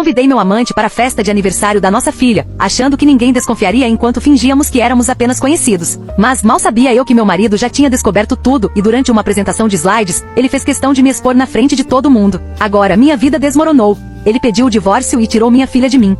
Convidei meu amante para a festa de aniversário da nossa filha, achando que ninguém desconfiaria enquanto fingíamos que éramos apenas conhecidos. Mas mal sabia eu que meu marido já tinha descoberto tudo e durante uma apresentação de slides, ele fez questão de me expor na frente de todo mundo. Agora, minha vida desmoronou. Ele pediu o divórcio e tirou minha filha de mim.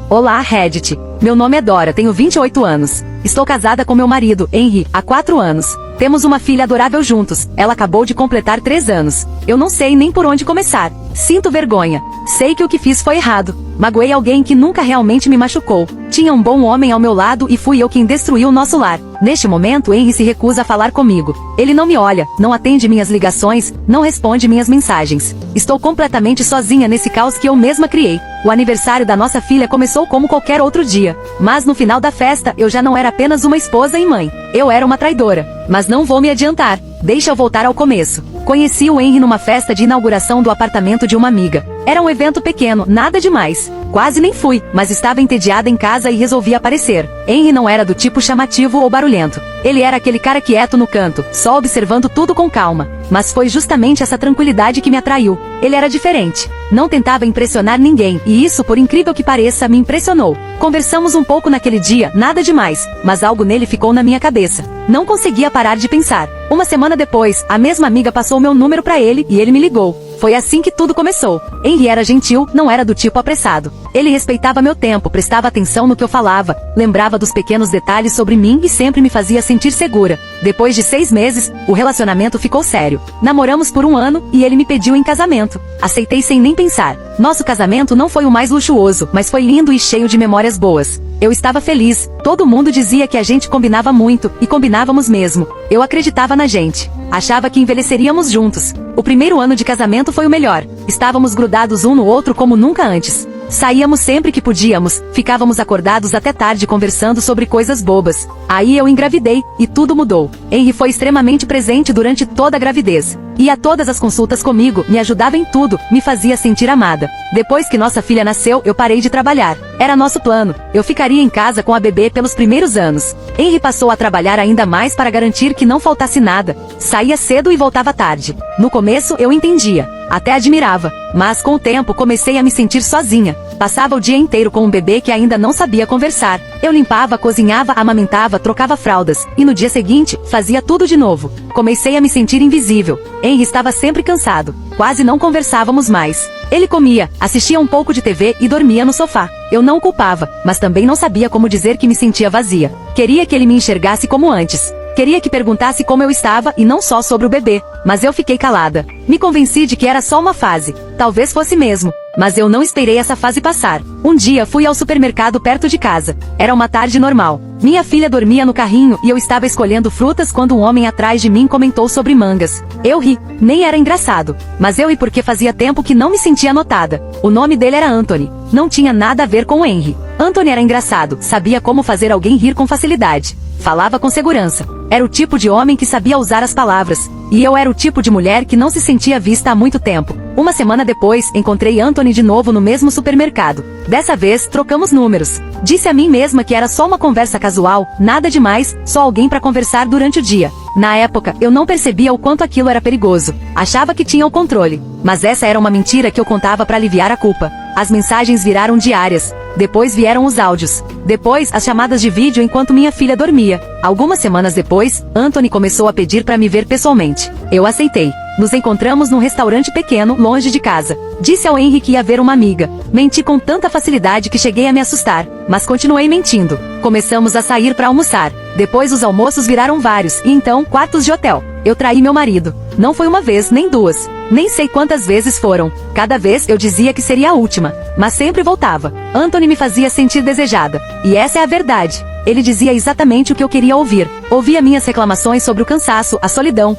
Olá, Reddit. Meu nome é Dora, tenho 28 anos. Estou casada com meu marido, Henry, há 4 anos. Temos uma filha adorável juntos. Ela acabou de completar 3 anos. Eu não sei nem por onde começar. Sinto vergonha. Sei que o que fiz foi errado. Magoei alguém que nunca realmente me machucou. Tinha um bom homem ao meu lado e fui eu quem destruiu o nosso lar. Neste momento, Henry se recusa a falar comigo. Ele não me olha, não atende minhas ligações, não responde minhas mensagens. Estou completamente sozinha nesse caos que eu mesma criei. O aniversário da nossa filha começou como qualquer outro dia. Mas no final da festa, eu já não era apenas uma esposa e mãe. Eu era uma traidora. Mas não vou me adiantar. Deixa eu voltar ao começo. Conheci o Henry numa festa de inauguração do apartamento de uma amiga. Era um evento pequeno, nada demais. Quase nem fui, mas estava entediada em casa e resolvi aparecer. Henry não era do tipo chamativo ou barulhento. Ele era aquele cara quieto no canto, só observando tudo com calma. Mas foi justamente essa tranquilidade que me atraiu. Ele era diferente. Não tentava impressionar ninguém, e isso, por incrível que pareça, me impressionou. Conversamos um pouco naquele dia, nada demais, mas algo nele ficou na minha cabeça. Não conseguia parar de pensar. Uma semana depois, a mesma amiga passou meu número para ele e ele me ligou. Foi assim que tudo começou. Henry era gentil, não era do tipo apressado. Ele respeitava meu tempo, prestava atenção no que eu falava, lembrava dos pequenos detalhes sobre mim e sempre me fazia sentir segura. Depois de 6 meses, o relacionamento ficou sério. Namoramos por 1 ano e ele me pediu em casamento. Aceitei sem nem pensar. Nosso casamento não foi o mais luxuoso, mas foi lindo e cheio de memórias boas. Eu estava feliz. Todo mundo dizia que a gente combinava muito, e combinávamos mesmo. Eu acreditava na gente. Achava que envelheceríamos juntos. O primeiro ano de casamento foi o melhor. Estávamos grudados um no outro como nunca antes. Saíamos sempre que podíamos, ficávamos acordados até tarde conversando sobre coisas bobas. Aí eu engravidei, e tudo mudou. Henry foi extremamente presente durante toda a gravidez. Ia todas as consultas comigo, me ajudava em tudo, me fazia sentir amada. Depois que nossa filha nasceu, eu parei de trabalhar. Era nosso plano. Eu ficaria em casa com a bebê pelos primeiros anos. Henry passou a trabalhar ainda mais para garantir que não faltasse nada. Saía cedo e voltava tarde. No começo eu entendia. Até admirava. Mas com o tempo comecei a me sentir sozinha. Passava o dia inteiro com um bebê que ainda não sabia conversar. Eu limpava, cozinhava, amamentava, trocava fraldas. E no dia seguinte, fazia tudo de novo. Comecei a me sentir invisível. Henry estava sempre cansado. Quase não conversávamos mais. Ele comia, assistia um pouco de TV e dormia no sofá. Eu não o culpava, mas também não sabia como dizer que me sentia vazia. Queria que ele me enxergasse como antes. Queria que perguntasse como eu estava e não só sobre o bebê. Mas eu fiquei calada. Me convenci de que era só uma fase. Talvez fosse mesmo. Mas eu não esperei essa fase passar. Um dia fui ao supermercado perto de casa. Era uma tarde normal. Minha filha dormia no carrinho e eu estava escolhendo frutas quando um homem atrás de mim comentou sobre mangas. Eu ri. Nem era engraçado. Mas eu ri porque fazia tempo que não me sentia notada. O nome dele era Anthony. Não tinha nada a ver com o Henry. Anthony era engraçado, sabia como fazer alguém rir com facilidade. Falava com segurança. Era o tipo de homem que sabia usar as palavras. E eu era o tipo de mulher que não se sentia vista há muito tempo. Uma semana depois, encontrei Anthony de novo no mesmo supermercado. Dessa vez, trocamos números. Disse a mim mesma que era só uma conversa casual, nada demais, só alguém para conversar durante o dia. Na época, eu não percebia o quanto aquilo era perigoso. Achava que tinha o controle. Mas essa era uma mentira que eu contava para aliviar a culpa. As mensagens viraram diárias. Depois vieram os áudios. Depois, as chamadas de vídeo enquanto minha filha dormia. Algumas semanas depois, Anthony começou a pedir para me ver pessoalmente. Eu aceitei. Nos encontramos num restaurante pequeno, longe de casa. Disse ao Henry que ia ver uma amiga. Menti com tanta facilidade que cheguei a me assustar. Mas continuei mentindo. Começamos a sair para almoçar. Depois os almoços viraram vários, e então, quartos de hotel. Eu traí meu marido. Não foi uma vez, nem duas. Nem sei quantas vezes foram. Cada vez eu dizia que seria a última. Mas sempre voltava. Anthony me fazia sentir desejada. E essa é a verdade. Ele dizia exatamente o que eu queria ouvir. Ouvia minhas reclamações sobre o cansaço, a solidão.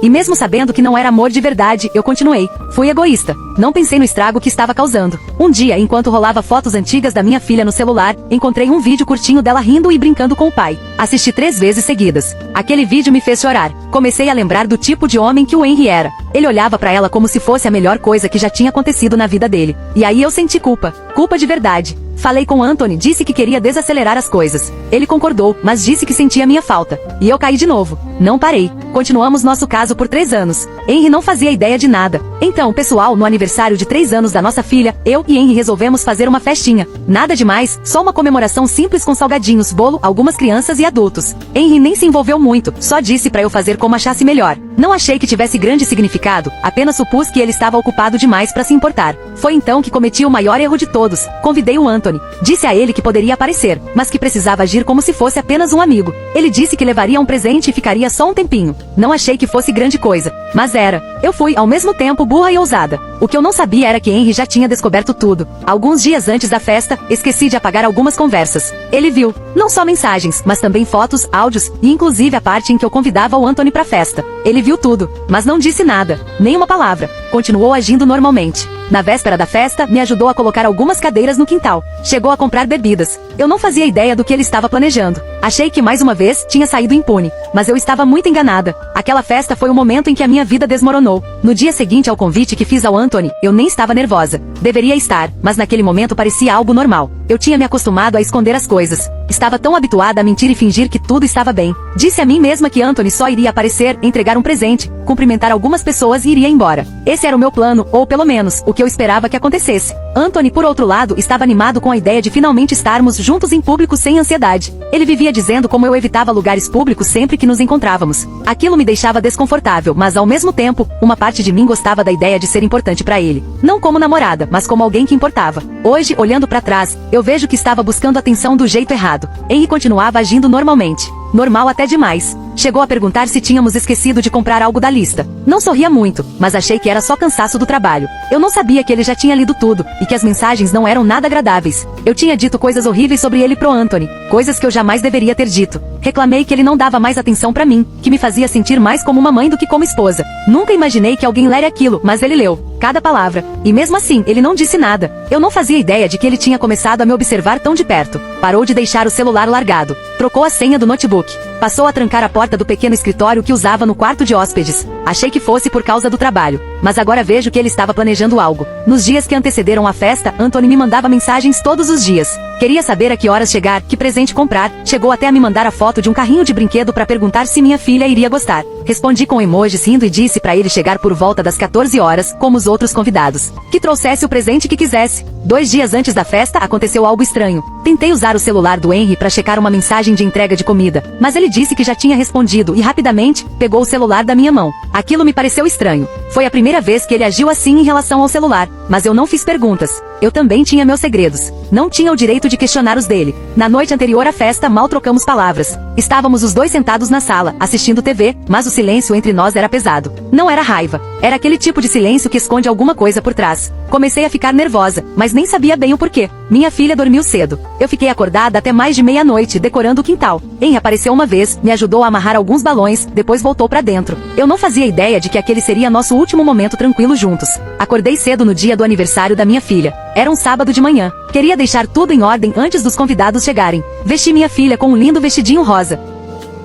E mesmo sabendo que não era amor de verdade, eu continuei. Fui egoísta. Não pensei no estrago que estava causando. Um dia, enquanto rolava fotos antigas da minha filha no celular, encontrei um vídeo curtinho dela rindo e brincando com o pai. Assisti 3 vezes seguidas. Aquele vídeo me fez chorar. Comecei a lembrar do tipo de homem que o Henry era. Ele olhava pra ela como se fosse a melhor coisa que já tinha acontecido na vida dele. E aí eu senti culpa. Culpa de verdade. Falei com Anthony, disse que queria desacelerar as coisas. Ele concordou, mas disse que sentia minha falta. E eu caí de novo. Não parei. Continuamos nosso caso por 3 anos. Henry não fazia ideia de nada. Então, pessoal, no aniversário de 3 anos da nossa filha, eu e Henry resolvemos fazer uma festinha. Nada demais, só uma comemoração simples com salgadinhos, bolo, algumas crianças e adultos. Henry nem se envolveu muito, só disse pra eu fazer como achasse melhor. Não achei que tivesse grande significado, apenas supus que ele estava ocupado demais pra se importar. Foi então que cometi o maior erro de todos. Convidei o Anthony. Disse a ele que poderia aparecer, mas que precisava agir como se fosse apenas um amigo. Ele disse que levaria um presente e ficaria só um tempinho. Não achei que fosse grande coisa, mas era. Eu fui, ao mesmo tempo, burra e ousada. O que eu não sabia era que Henry já tinha descoberto tudo. Alguns dias antes da festa, esqueci de apagar algumas conversas. Ele viu, não só mensagens, mas também fotos, áudios, e inclusive a parte em que eu convidava o Anthony pra festa. Ele viu tudo, mas não disse nada, nem uma palavra. Continuou agindo normalmente. Na véspera da festa, me ajudou a colocar algumas cadeiras no quintal. Chegou a comprar bebidas. Eu não fazia ideia do que ele estava planejando. Achei que mais uma vez tinha saído impune, mas eu estava muito enganada. Aquela festa foi o momento em que a minha vida desmoronou. No dia seguinte ao convite que fiz ao Anthony, eu nem estava nervosa. Deveria estar, mas naquele momento parecia algo normal. Eu tinha me acostumado a esconder as coisas. Estava tão habituada a mentir e fingir que tudo estava bem. Disse a mim mesma que Anthony só iria aparecer, entregar um presente, cumprimentar algumas pessoas e iria embora. Esse era o meu plano, ou pelo menos, o que eu esperava que acontecesse. Anthony, por outro lado, estava animado com a ideia de finalmente estarmos juntos em público sem ansiedade. Ele vivia dizendo como eu evitava lugares públicos sempre que nos encontrávamos. Aquilo me deixava desconfortável, mas ao mesmo tempo, uma parte de mim gostava da ideia de ser importante para ele. Não como namorada, mas como alguém que importava. Hoje, olhando para trás, eu vejo que estava buscando atenção do jeito errado. Henry continuava agindo normalmente. Normal até demais. Chegou a perguntar se tínhamos esquecido de comprar algo da lista. Não sorria muito, mas achei que era só cansaço do trabalho. Eu não sabia que ele já tinha lido tudo, e que as mensagens não eram nada agradáveis. Eu tinha dito coisas horríveis sobre ele pro Anthony, coisas que eu jamais deveria ter dito. Reclamei que ele não dava mais atenção pra mim, que me fazia sentir mais como uma mãe do que como esposa. Nunca imaginei que alguém leria aquilo, mas ele leu cada palavra, e mesmo assim, ele não disse nada. Eu não fazia ideia de que ele tinha começado a me observar tão de perto. Parou de deixar o celular largado. Trocou a senha do notebook. Passou a trancar a porta do pequeno escritório que usava no quarto de hóspedes. Achei que fosse por causa do trabalho, mas agora vejo que ele estava planejando algo. Nos dias que antecederam a festa, Anthony me mandava mensagens todos os dias. Queria saber a que horas chegar, que presente comprar. Chegou até a me mandar a foto de um carrinho de brinquedo para perguntar se minha filha iria gostar. Respondi com emojis rindo e disse para ele chegar por volta das 14 horas, como os outros convidados. Que trouxesse o presente que quisesse. 2 dias antes da festa, aconteceu algo estranho. Tentei usar o celular do Henry para checar uma mensagem de entrega de comida, mas ele disse que já tinha respondido e rapidamente pegou o celular da minha mão. Aquilo me pareceu estranho. Foi a primeira vez que ele agiu assim em relação ao celular, mas eu não fiz perguntas. Eu também tinha meus segredos. Não tinha o direito de questionar os dele. Na noite anterior à festa, mal trocamos palavras. Estávamos os dois sentados na sala, assistindo TV, mas o silêncio entre nós era pesado. Não era raiva. Era aquele tipo de silêncio que esconde alguma coisa por trás. Comecei a ficar nervosa, mas nem sabia bem o porquê. Minha filha dormiu cedo. Eu fiquei acordada até mais de meia-noite, decorando o quintal. Henry apareceu uma vez, me ajudou a amarrar alguns balões, depois voltou pra dentro. Eu não fazia ideia de que aquele seria nosso último momento tranquilo juntos. Acordei cedo no dia do aniversário da minha filha. Era um sábado de manhã. Queria deixar tudo em ordem antes dos convidados chegarem. Vesti minha filha com um lindo vestidinho rosa.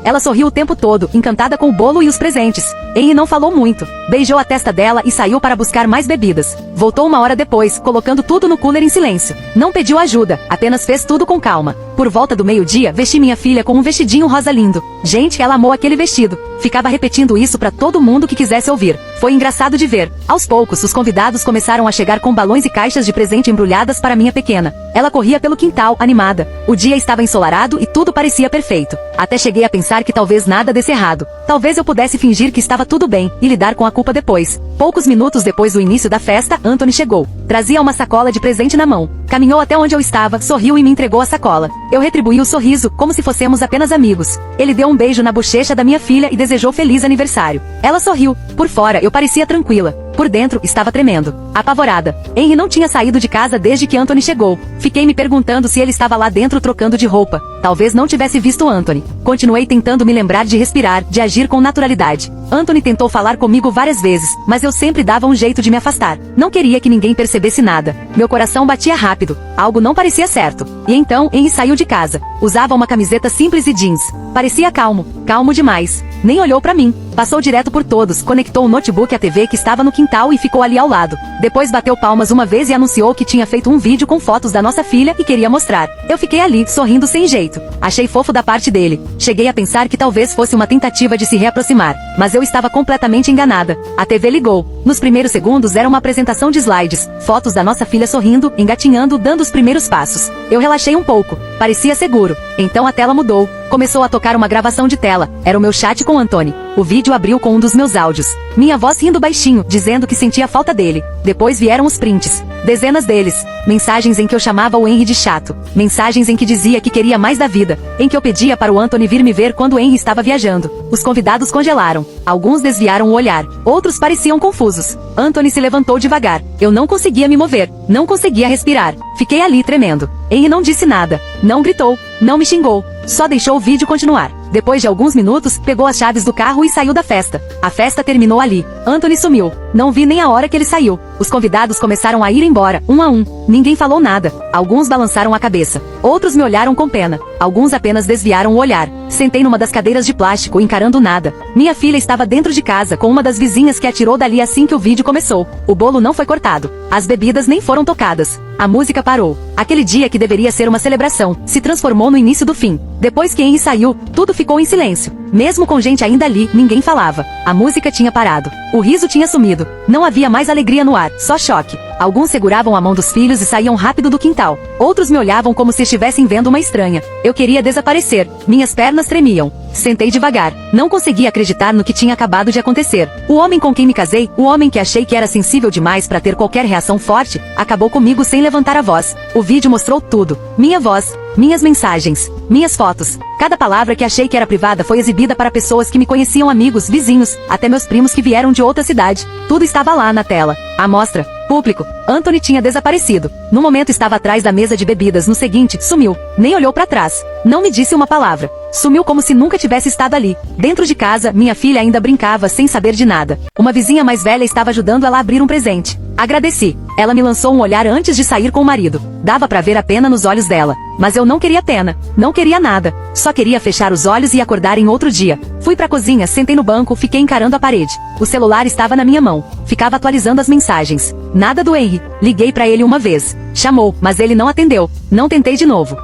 Ela sorriu o tempo todo, encantada com o bolo e os presentes. Henry não falou muito. Beijou a testa dela e saiu para buscar mais bebidas. Voltou 1 hora depois, colocando tudo no cooler em silêncio. Não pediu ajuda, apenas fez tudo com calma. Por volta do meio-dia, vesti minha filha com um vestidinho rosa lindo. Gente, ela amou aquele vestido. Ficava repetindo isso para todo mundo que quisesse ouvir. Foi engraçado de ver. Aos poucos, os convidados começaram a chegar com balões e caixas de presente embrulhadas para minha pequena. Ela corria pelo quintal, animada. O dia estava ensolarado e tudo parecia perfeito. Até cheguei a pensar que talvez nada desse errado. Talvez eu pudesse fingir que estava tudo bem e lidar com a culpa depois. Poucos minutos depois do início da festa, Anthony chegou. Trazia uma sacola de presente na mão. Caminhou até onde eu estava, sorriu e me entregou a sacola. Eu retribuí o sorriso, como se fossemos apenas amigos. Ele deu um beijo na bochecha da minha filha e desejou feliz aniversário. Ela sorriu. Por fora, eu parecia tranquila. Por dentro, estava tremendo. Apavorada. Henry não tinha saído de casa desde que Anthony chegou. Fiquei me perguntando se ele estava lá dentro trocando de roupa. Talvez não tivesse visto Anthony. Continuei tentando me lembrar de respirar, de agir com naturalidade. Anthony tentou falar comigo várias vezes, mas eu sempre dava um jeito de me afastar. Não queria que ninguém percebesse nada. Meu coração batia rápido. Algo não parecia certo. E então, Henry saiu de casa. Usava uma camiseta simples e jeans. Parecia calmo. Calmo demais. Nem olhou pra mim. Passou direto por todos, conectou o notebook à TV que estava no quintal e ficou ali ao lado. Depois bateu palmas uma vez e anunciou que tinha feito um vídeo com fotos da nossa filha e queria mostrar. Eu fiquei ali, sorrindo sem jeito. Achei fofo da parte dele. Cheguei a pensar que talvez fosse uma tentativa de se reaproximar, mas eu estava completamente enganada. A TV ligou. Nos primeiros segundos era uma apresentação de slides, fotos da nossa filha sorrindo, engatinhando, dando os primeiros passos. Eu relaxei um pouco. Parecia seguro. Então a tela mudou. Começou a tocar uma gravação de tela. Era o meu chat com Anthony. O vídeo abriu com um dos meus áudios. Minha voz rindo baixinho, dizendo que sentia falta dele. Depois vieram os prints. Dezenas deles. Mensagens em que eu chamava o Henry de chato. Mensagens em que dizia que queria mais da vida. Em que eu pedia para o Anthony vir me ver quando o Henry estava viajando. Os convidados congelaram. Alguns desviaram o olhar. Outros pareciam confusos. Anthony se levantou devagar. Eu não conseguia me mover. Não conseguia respirar. Fiquei ali tremendo. Henry não disse nada. Não gritou. Não me xingou. Só deixou o vídeo continuar. Depois de alguns minutos, pegou as chaves do carro e saiu da festa. A festa terminou ali. Anthony sumiu. Não vi nem a hora que ele saiu. Os convidados começaram a ir embora, um a um. Ninguém falou nada. Alguns balançaram a cabeça. Outros me olharam com pena. Alguns apenas desviaram o olhar. Sentei numa das cadeiras de plástico, encarando nada. Minha filha estava dentro de casa com uma das vizinhas que atirou dali assim que o vídeo começou. O bolo não foi cortado. As bebidas nem foram tocadas. A música parou. Aquele dia que deveria ser uma celebração, se transformou no início do fim. Depois que Henry saiu, tudo ficou em silêncio. Mesmo com gente ainda ali, ninguém falava. A música tinha parado. O riso tinha sumido. Não havia mais alegria no ar, só choque. Alguns seguravam a mão dos filhos e saíam rápido do quintal. Outros me olhavam como se estivessem vendo uma estranha. Eu queria desaparecer. Minhas pernas tremiam. Sentei devagar. Não conseguia acreditar no que tinha acabado de acontecer. O homem com quem me casei, o homem que achei que era sensível demais para ter qualquer reação forte, acabou comigo sem levantar a voz. O vídeo mostrou tudo. Minha voz, minhas mensagens, minhas fotos. Cada palavra que achei que era privada foi exibida para pessoas que me conheciam, amigos, vizinhos, até meus primos que vieram de outra cidade. Tudo estava lá na tela. Amostra. Público. Anthony tinha desaparecido. No momento estava atrás da mesa de bebidas, no seguinte, sumiu. Nem olhou para trás. Não me disse uma palavra. Sumiu como se nunca tivesse estado ali. Dentro de casa, minha filha ainda brincava sem saber de nada. Uma vizinha mais velha estava ajudando ela a abrir um presente. Agradeci. Ela me lançou um olhar antes de sair com o marido. Dava para ver a pena nos olhos dela. Mas eu não queria pena. Não queria nada. Só queria fechar os olhos e acordar em outro dia. Fui pra cozinha, sentei no banco, fiquei encarando a parede. O celular estava na minha mão. Ficava atualizando as mensagens. Nada do Henry. Liguei pra ele uma vez. Chamou, mas ele não atendeu. Não tentei de novo.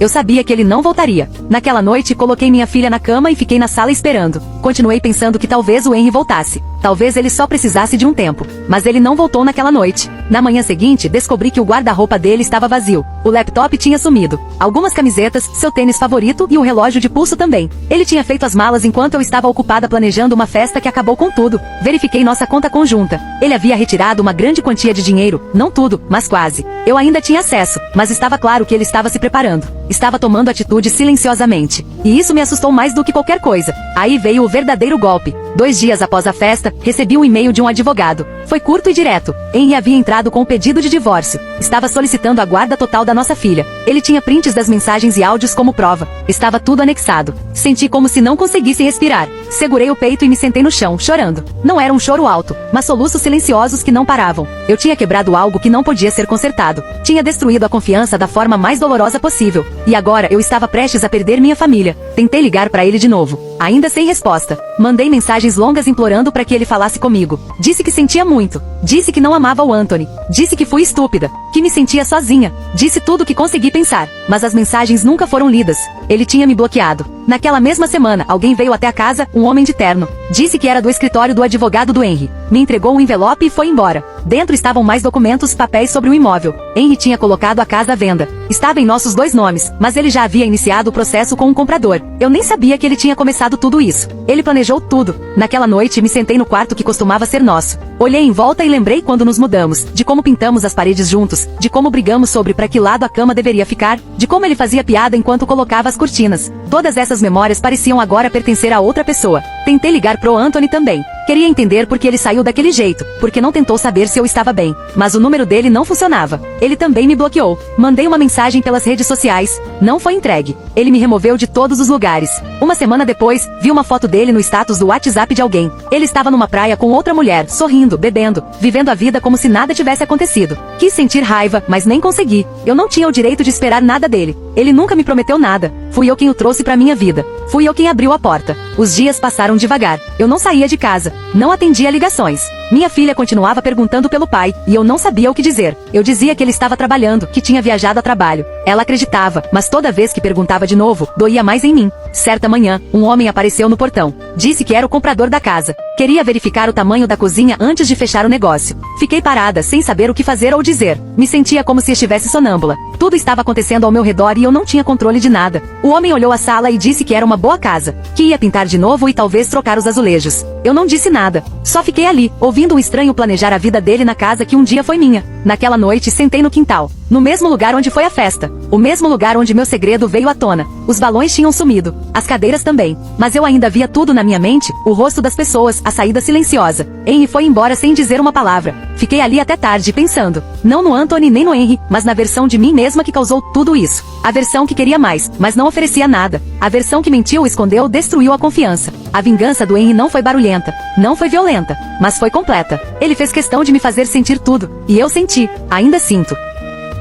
Eu sabia que ele não voltaria. Naquela noite, coloquei minha filha na cama e fiquei na sala esperando. Continuei pensando que talvez o Henry voltasse. Talvez ele só precisasse de um tempo. Mas ele não voltou naquela noite. Na manhã seguinte, descobri que o guarda-roupa dele estava vazio. O laptop tinha sumido. Algumas camisetas, seu tênis favorito e o relógio de pulso também. Ele tinha feito as malas enquanto eu estava ocupada planejando uma festa que acabou com tudo. Verifiquei nossa conta conjunta. Ele havia retirado uma grande quantia de dinheiro. Não tudo, mas quase. Eu ainda tinha acesso, mas estava claro que ele estava se preparando. Estava tomando atitude silenciosamente. E isso me assustou mais do que qualquer coisa. Aí veio o verdadeiro golpe. 2 dias após a festa, recebi um e-mail de um advogado. Foi curto e direto. Henry havia entrado com o pedido de divórcio. Estava solicitando a guarda total da nossa filha. Ele tinha prints das mensagens e áudios como prova. Estava tudo anexado. Senti como se não conseguisse respirar. Segurei o peito e me sentei no chão, chorando. Não era um choro alto, mas soluços silenciosos que não paravam. Eu tinha quebrado algo que não podia ser consertado. Tinha destruído a confiança da forma mais dolorosa possível. E agora eu estava prestes a perder minha família. Tentei ligar para ele de novo. Ainda sem resposta. Mandei mensagens longas implorando para que ele falasse comigo. Disse que sentia muito. Disse que não amava o Anthony. Disse que fui estúpida. Que me sentia sozinha. Disse tudo o que consegui pensar. Mas as mensagens nunca foram lidas. Ele tinha me bloqueado. Naquela mesma semana, alguém veio até a casa, um homem de terno. Disse que era do escritório do advogado do Henry. Me entregou um envelope e foi embora. Dentro estavam mais documentos, papéis sobre o imóvel. Henry tinha colocado a casa à venda. Estava em nossos 2 nomes, mas ele já havia iniciado o processo com um comprador. Eu nem sabia que ele tinha começado tudo isso. Ele planejou tudo. Naquela noite, me sentei no quarto que costumava ser nosso. Olhei em volta e lembrei quando nos mudamos, de como pintamos as paredes juntos, de como brigamos sobre para que lado a cama deveria ficar, de como ele fazia piada enquanto colocava as cortinas. Todas essas memórias pareciam agora pertencer a outra pessoa. Tentei ligar pro Anthony também. Queria entender por que ele saiu daquele jeito, porque não tentou saber se eu estava bem. Mas o número dele não funcionava. Ele também me bloqueou. Mandei uma mensagem pelas redes sociais. Não foi entregue. Ele me removeu de todos os lugares. Uma semana depois, vi uma foto dele no status do WhatsApp de alguém. Ele estava numa praia com outra mulher, sorrindo, bebendo, vivendo a vida como se nada tivesse acontecido. Quis sentir raiva, mas nem consegui. Eu não tinha o direito de esperar nada dele. Ele nunca me prometeu nada. Fui eu quem o trouxe pra minha vida. Fui eu quem abriu a porta. Os dias passaram devagar. Eu não saía de casa. Não atendia ligações. Minha filha continuava perguntando pelo pai, e eu não sabia o que dizer. Eu dizia que ele estava trabalhando, que tinha viajado a trabalho. Ela acreditava, mas toda vez que perguntava de novo, doía mais em mim. Certa manhã, um homem apareceu no portão. Disse que era o comprador da casa. Queria verificar o tamanho da cozinha antes de fechar o negócio. Fiquei parada, sem saber o que fazer ou dizer. Me sentia como se estivesse sonâmbula. Tudo estava acontecendo ao meu redor e eu não tinha controle de nada. O homem olhou a sala e disse que era uma boa casa, que ia pintar de novo e talvez trocar os azulejos. Eu não disse nada. Só fiquei ali, ouvindo um estranho planejar a vida dele na casa que um dia foi minha. Naquela noite, sentei no quintal. No mesmo lugar onde foi a festa. O mesmo lugar onde meu segredo veio à tona. Os balões tinham sumido. As cadeiras também. Mas eu ainda via tudo na minha mente, o rosto das pessoas, a saída silenciosa. Henry foi embora sem dizer uma palavra. Fiquei ali até tarde pensando. Não no Anthony nem no Henry, mas na versão de mim mesma que causou tudo isso. A versão que queria mais, mas não oferecia nada. A versão que mentiu, escondeu, destruiu a confiança. A vingança do Henry não foi barulhenta. Não foi violenta. Mas foi completa. Ele fez questão de me fazer sentir tudo. E eu senti. Ainda sinto.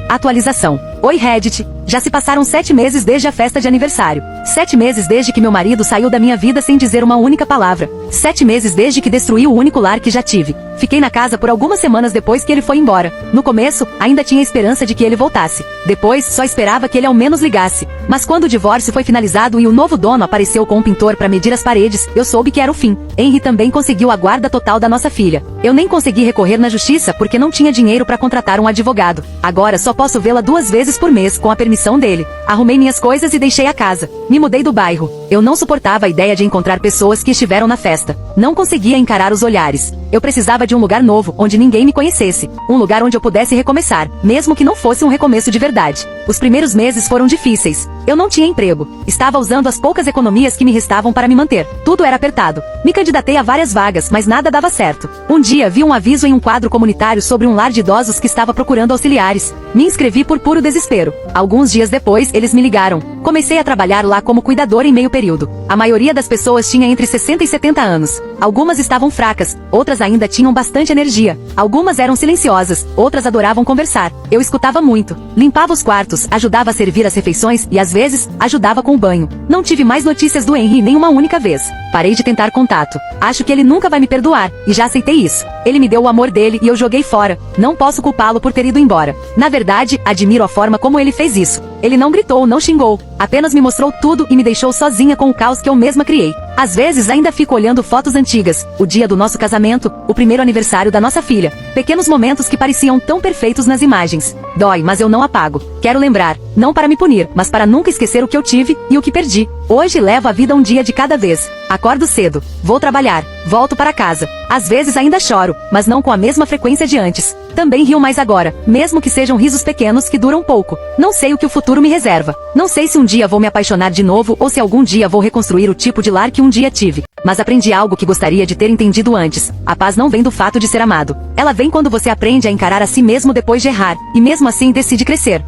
Atualização. Oi Reddit, já se passaram 7 meses desde a festa de aniversário. 7 meses desde que meu marido saiu da minha vida sem dizer uma única palavra. 7 meses desde que destruiu o único lar que já tive. Fiquei na casa por algumas semanas depois que ele foi embora. No começo, ainda tinha esperança de que ele voltasse. Depois, só esperava que ele ao menos ligasse. Mas quando o divórcio foi finalizado e o novo dono apareceu com um pintor para medir as paredes, eu soube que era o fim. Henry também conseguiu a guarda total da nossa filha. Eu nem consegui recorrer na justiça porque não tinha dinheiro para contratar um advogado. Agora só posso vê-la 2 vezes por mês com a permissão dele. Arrumei minhas coisas e deixei a casa. Me mudei do bairro. Eu não suportava a ideia de encontrar pessoas que estiveram na festa. Não conseguia encarar os olhares. Eu precisava de um lugar novo, onde ninguém me conhecesse. Um lugar onde eu pudesse recomeçar, mesmo que não fosse um recomeço de verdade. Os primeiros meses foram difíceis. Eu não tinha emprego. Estava usando as poucas economias que me restavam para me manter. Tudo era apertado. Me candidatei a várias vagas, mas nada dava certo. Um dia vi um aviso em um quadro comunitário sobre um lar de idosos que estava procurando auxiliares. Me inscrevi por puro desespero. Alguns dias depois, eles me ligaram. Comecei a trabalhar lá como cuidadora em meio período. A maioria das pessoas tinha entre 60 e 70 anos. Algumas estavam fracas, outras ainda tinham bastante energia. Algumas eram silenciosas, outras adoravam conversar. Eu escutava muito. Limpava os quartos, ajudava a servir as refeições e, às vezes, ajudava com o banho. Não tive mais notícias do Henry nem uma única vez. Parei de tentar contato. Acho que ele nunca vai me perdoar, e já aceitei isso. Ele me deu o amor dele e eu joguei fora. Não posso culpá-lo por ter ido embora. Na verdade, admiro a forma como ele fez isso. Ele não gritou, não xingou. Apenas me mostrou tudo e me deixou sozinha com o caos que eu mesma criei. Às vezes ainda fico olhando fotos antigas, o dia do nosso casamento, o primeiro aniversário da nossa filha. Pequenos momentos que pareciam tão perfeitos nas imagens. Dói, mas eu não apago. Quero lembrar, não para me punir, mas para nunca esquecer o que eu tive e o que perdi. Hoje levo a vida um dia de cada vez. Acordo cedo, vou trabalhar, volto para casa. Às vezes ainda choro, mas não com a mesma frequência de antes. Também rio mais agora, mesmo que sejam risos pequenos que duram pouco. Não sei o que o futuro me reserva. Não sei se um dia vou me apaixonar de novo ou se algum dia vou reconstruir o tipo de lar que um dia tive. Mas aprendi algo que gostaria de ter entendido antes. A paz não vem do fato de ser amado. Ela vem quando você aprende a encarar a si mesmo depois de errar, e mesmo assim decide crescer.